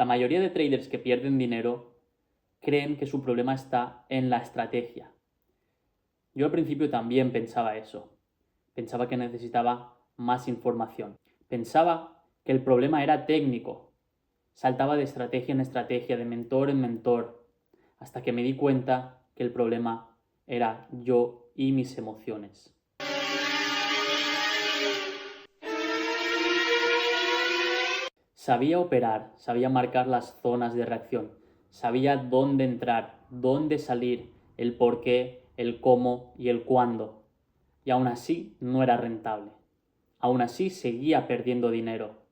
La mayoría de traders que pierden dinero creen que su problema está en la estrategia. Yo al principio también pensaba eso. Pensaba que necesitaba más información. Pensaba que el problema era técnico. Saltaba de estrategia en estrategia, de mentor en mentor, hasta que me di cuenta que el problema era yo y mis emociones. Sabía operar, sabía marcar las zonas de reacción, sabía dónde entrar, dónde salir, el por qué, el cómo y el cuándo. Y aún así no era rentable. Aún así seguía perdiendo dinero.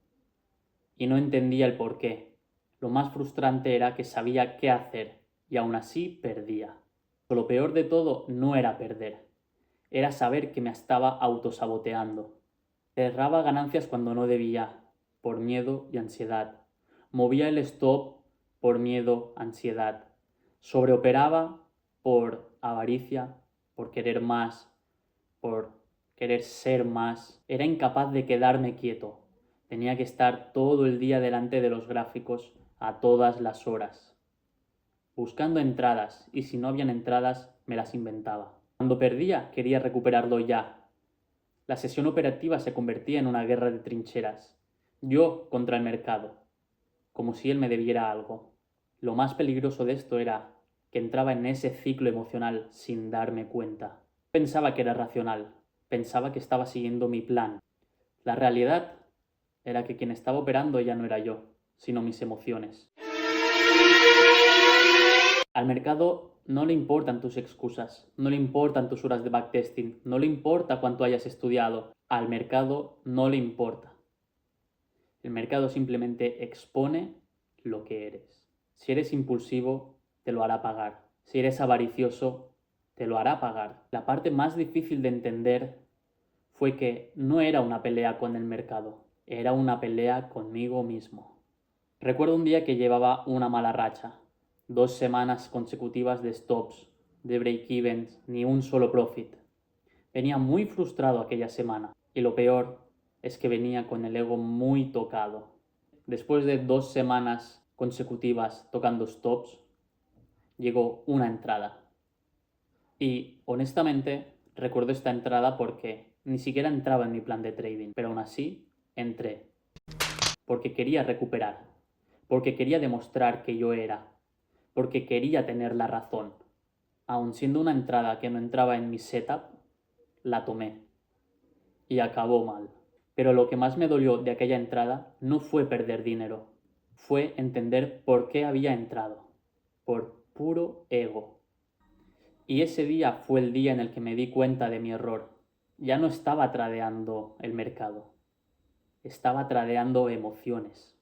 Y no entendía el por qué. Lo más frustrante era que sabía qué hacer y aún así perdía. Lo peor de todo no era perder, era saber que me estaba autosaboteando. Cerraba ganancias cuando no debía, por miedo y ansiedad. Movía el stop por miedo, ansiedad. Sobreoperaba por avaricia, por querer más, por querer ser más. Era incapaz de quedarme quieto. Tenía que estar todo el día delante de los gráficos a todas las horas, buscando entradas, y si no habían entradas me las inventaba. Cuando perdía quería recuperarlo ya. La sesión operativa se convertía en una guerra de trincheras. Yo contra el mercado, como si él me debiera algo. Lo más peligroso de esto era que entraba en ese ciclo emocional sin darme cuenta. Pensaba que era racional, pensaba que estaba siguiendo mi plan. La realidad era que quien estaba operando ya no era yo, sino mis emociones. Al mercado no le importan tus excusas, no le importan tus horas de backtesting, no le importa cuánto hayas estudiado. Al mercado no le importa. El mercado simplemente expone lo que eres. Si eres impulsivo, te lo hará pagar. Si eres avaricioso, te lo hará pagar. La parte más difícil de entender fue que no era una pelea con el mercado, era una pelea conmigo mismo. Recuerdo un día que llevaba una mala racha, 2 semanas consecutivas de stops, de break-evens, ni un solo profit. Venía muy frustrado aquella semana y lo peor es que venía con el ego muy tocado. Después de 2 semanas consecutivas tocando stops, llegó una entrada. Y honestamente recuerdo esta entrada porque ni siquiera entraba en mi plan de trading, pero aún así entré. Porque quería recuperar, porque quería demostrar que yo era, porque quería tener la razón. Aun siendo una entrada que no entraba en mi setup, la tomé. Y acabó mal. Pero lo que más me dolió de aquella entrada no fue perder dinero, fue entender por qué había entrado. Por puro ego. Y ese día fue el día en el que me di cuenta de mi error. Ya no estaba tradeando el mercado, estaba tradeando emociones.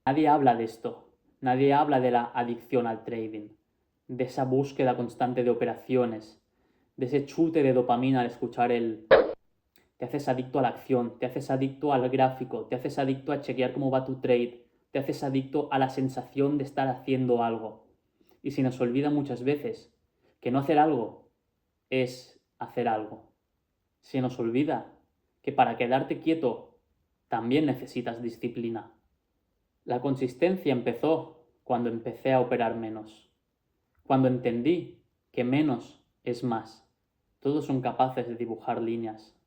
Nadie habla de esto, nadie habla de la adicción al trading, de esa búsqueda constante de operaciones, de ese chute de dopamina al escuchar el... Te haces adicto a la acción, te haces adicto al gráfico, te haces adicto a chequear cómo va tu trade, te haces adicto a la sensación de estar haciendo algo. Y se nos olvida muchas veces que no hacer algo es hacer algo. Se nos olvida que para quedarte quieto también necesitas disciplina. La consistencia empezó cuando empecé a operar menos, cuando entendí que menos es más. Todos son capaces de dibujar líneas,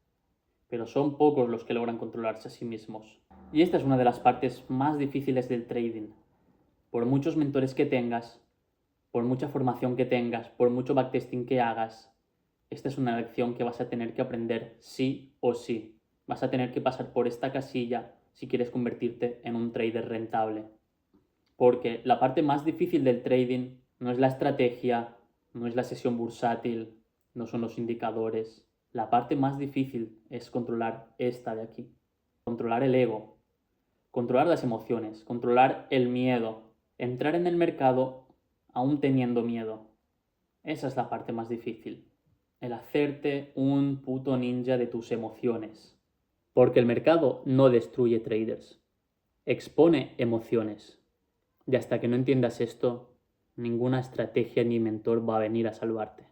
pero son pocos los que logran controlarse a sí mismos. Y esta es una de las partes más difíciles del trading. Por muchos mentores que tengas, por mucha formación que tengas, por mucho backtesting que hagas, esta es una lección que vas a tener que aprender sí o sí. Vas a tener que pasar por esta casilla si quieres convertirte en un trader rentable. Porque la parte más difícil del trading no es la estrategia, no es la sesión bursátil, no son los indicadores. La parte más difícil es controlar esta de aquí. Controlar el ego, controlar las emociones, controlar el miedo, entrar en el mercado aún teniendo miedo. Esa es la parte más difícil. El hacerte un puto ninja de tus emociones. Porque el mercado no destruye traders, expone emociones. Y hasta que no entiendas esto, ninguna estrategia ni mentor va a venir a salvarte.